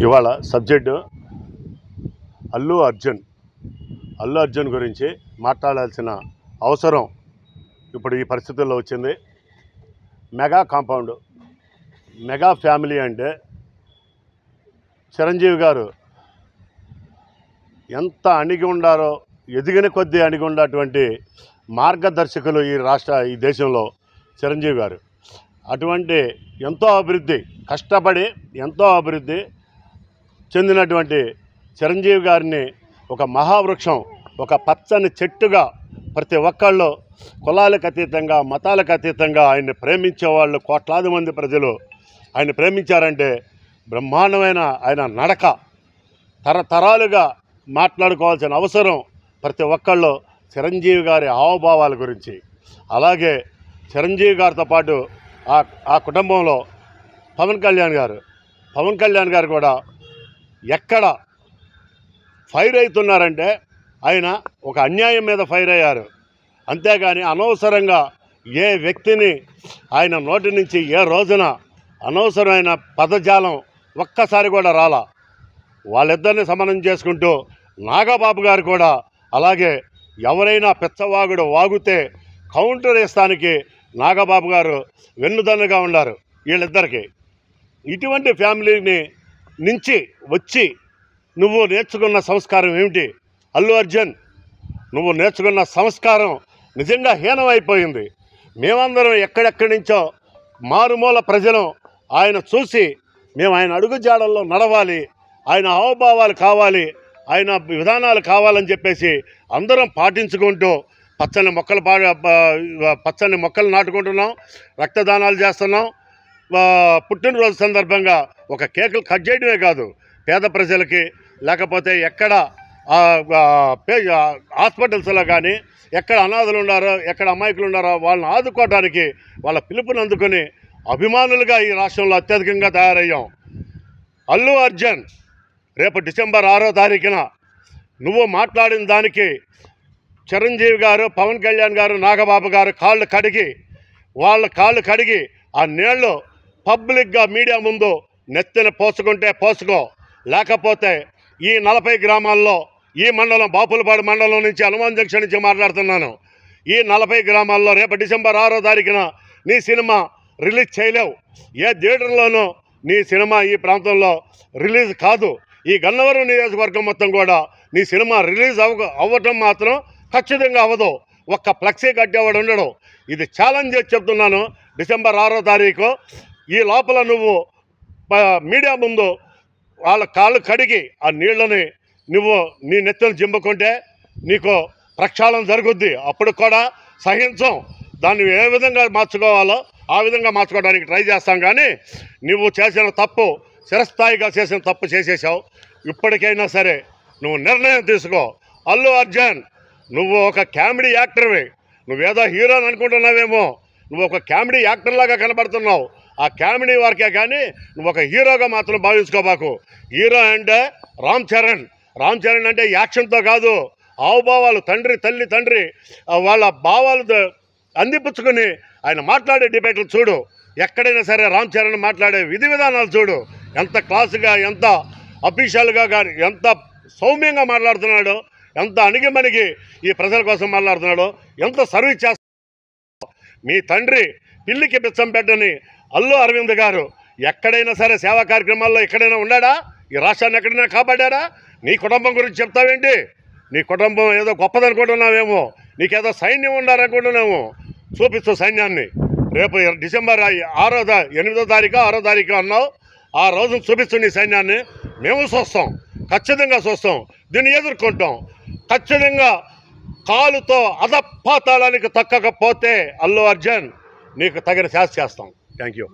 ఇవాళ సబ్జెక్టు అల్లు అర్జున్ గురించి మాట్లాడాల్సిన అవసరం ఇప్పుడు ఈ పరిస్థితుల్లో వచ్చింది. మెగా కాంపౌండ్, మెగా ఫ్యామిలీ అంటే చిరంజీవి గారు ఎంత అణిగి ఉండారో, ఎదిగిన కొద్దీ అణిగి ఉన్నటువంటి మార్గదర్శకులు ఈ దేశంలో చిరంజీవి గారు. అటువంటి ఎంతో అభివృద్ధి, కష్టపడి ఎంతో అభివృద్ధి చెందినటువంటి చిరంజీవి గారిని ఒక మహావృక్షం, ఒక పచ్చని చెట్టుగా ప్రతి ఒక్కళ్ళు కులాలకు అతీతంగా, మతాలకు అతీతంగా ఆయన్ని ప్రేమించేవాళ్ళు కోట్లాది మంది ప్రజలు ఆయన ప్రేమించారంటే బ్రహ్మాండమైన ఆయన నడక తరతరాలుగా మాట్లాడుకోవాల్సిన అవసరం ప్రతి ఒక్కళ్ళు చిరంజీవి గారి హావభావాల గురించి. అలాగే చిరంజీవి గారితో పాటు ఆ కుటుంబంలో పవన్ కళ్యాణ్ గారు కూడా ఎక్కడ ఫైర్ అవుతున్నారంటే ఆయన ఒక అన్యాయం మీద ఫైర్ అయ్యారు. అంతేగాని అనవసరంగా ఏ వ్యక్తిని ఆయన నోటి నుంచి ఏ రోజున అనవసరమైన పదజాలం ఒక్కసారి కూడా రాలా. వాళ్ళిద్దరిని సమానం చేసుకుంటూ నాగబాబు గారు కూడా అలాగే ఎవరైనా పెచ్చవాగుడు వాగుతే కౌంటర్ వేస్తానికి నాగబాబు గారు వెన్నుదన్నుగా ఉన్నారు వీళ్ళిద్దరికి. ఇటువంటి ఫ్యామిలీని నుంచి వచ్చి నువ్వు నేర్చుకున్న సంస్కారం ఏమిటి అల్లు అర్జున్? నువ్వు నేర్చుకున్న సంస్కారం నిజంగా హీనమైపోయింది. మేమందరం ఎక్కడెక్కడి నుంచో మారుమూల ప్రజలు ఆయన చూసి మేము ఆయన అడుగుజాడల్లో నడవాలి, ఆయన హావభావాలు కావాలి, ఆయన విధానాలు కావాలని చెప్పేసి అందరం పాటించుకుంటూ పచ్చని మొక్కలు నాటుకుంటున్నాం, రక్తదానాలు చేస్తున్నాం. పుట్టినరోజు సందర్భంగా ఒక కేకులు కట్ చేయడమే కాదు, పేద ప్రజలకి లేకపోతే ఎక్కడ హాస్పిటల్స్లో కానీ ఎక్కడ అనాథలు ఉన్నారో, ఎక్కడ అమాయకులు ఉన్నారో వాళ్ళని ఆదుకోవడానికి వాళ్ళ పిలుపుని అందుకుని అభిమానులుగా ఈ రాష్ట్రంలో అత్యధికంగా తయారయ్యాం. అల్లు అర్జున్ రేపు డిసెంబర్ 6వ తారీఖున నువ్వు మాట్లాడిన దానికి చిరంజీవి గారు, పవన్ కళ్యాణ్ గారు, నాగబాబు గారు వాళ్ళ కాళ్ళు కడిగి ఆ నీళ్లు పబ్లిక్గా మీడియా ముందు నెత్తిన పోసుకుంటే పోసుకో, లేకపోతే ఈ 40 గ్రామాల్లో ఈ మండలం బాపులపాడు మండలం నుంచి హనుమాన్ జంక్షన్ నుంచి మాట్లాడుతున్నాను. ఈ 40 గ్రామాల్లో రేపు డిసెంబర్ 6వ తారీఖున నీ సినిమా రిలీజ్ చేయలేవు. ఏ థియేటర్లోనూ నీ సినిమా ఈ ప్రాంతంలో రిలీజ్ కాదు. ఈ గన్నవరం నియోజకవర్గం మొత్తం కూడా నీ సినిమా రిలీజ్ అవ్వటం మాత్రం ఖచ్చితంగా అవ్వదు. ఒక్క ఫ్లెక్సీ కట్టేవాడు ఉండడు. ఇది ఛాలెంజ్ చేసి చెప్తున్నాను. డిసెంబర్ 6వ తారీఖు ఈ లోపల నువ్వు మీడియా ముందు వాళ్ళ కాళ్ళు కడిగి ఆ నీళ్ళని నువ్వు నీ నెత్తలు జింపుకుంటే నీకు ప్రక్షాళన జరుగుద్ది. అప్పుడు కూడా సహించం. దాన్ని ఏ విధంగా మార్చుకోవాలో ఆ విధంగా మార్చుకోవడానికి ట్రై చేస్తాం. కానీ నువ్వు చేసిన తప్పు, చిరస్థాయిగా చేసిన తప్పు చేసేసావు. ఇప్పటికైనా సరే నువ్వు నిర్ణయం తీసుకో. అల్లు అర్జున్, నువ్వు ఒక కామెడీ యాక్టర్వి. నువ్వేదో హీరోని అనుకుంటున్నావేమో, నువ్వు ఒక కామెడీ యాక్టర్లాగా కనబడుతున్నావు. ఆ కామెడీ వరకే కానీ నువ్వు ఒక హీరోగా మాత్రం భావించుకోబాకు. హీరో అంటే రామ్ చరణ్ అంటే యాక్షన్తో కాదు, హావభావాలు, తండ్రి వాళ్ళ భావాలు అందిపుచ్చుకొని ఆయన మాట్లాడే డిబేట్లు చూడు. ఎక్కడైనా సరే రామ్ చరణ్ మాట్లాడే విధి విధానాలు చూడు. ఎంత క్లాసుగా, ఎంత అఫీషియల్గా కానీ, ఎంత సౌమ్యంగా మాట్లాడుతున్నాడో, ఎంత అణిగిమణిగి ఈ ప్రజల కోసం మాట్లాడుతున్నాడో, ఎంత సర్వీస్ చేస్తున్నాడో. మీ తండ్రి పిల్లికి బిచ్చం పెట్టని అల్లు అరవింద్ గారు ఎక్కడైనా సరే సేవా కార్యక్రమాల్లో ఎక్కడైనా ఉన్నాడా? ఈ రాష్ట్రాన్ని ఎక్కడైనా కాపాడారా? నీ కుటుంబం గురించి చెప్తావేంటి? నీ కుటుంబం ఏదో గొప్పదనుకుంటున్నావేమో, నీకేదో సైన్యం ఉండాలనుకుంటున్నాము. చూపిస్తూ సైన్యాన్ని రేపు డిసెంబర్ 8వ తారీఖు 6వ తారీఖు అన్నావు. ఆ రోజున చూపిస్తూ నీ సైన్యాన్ని మేము చూస్తాం, ఖచ్చితంగా చూస్తాం, దీన్ని ఎదుర్కొంటాం. ఖచ్చితంగా కాలుతో అధపాతాళానికి తక్కకపోతే అల్లు అర్జున్ నీకు తగిన శాస్తి చేస్తాం. Thank you.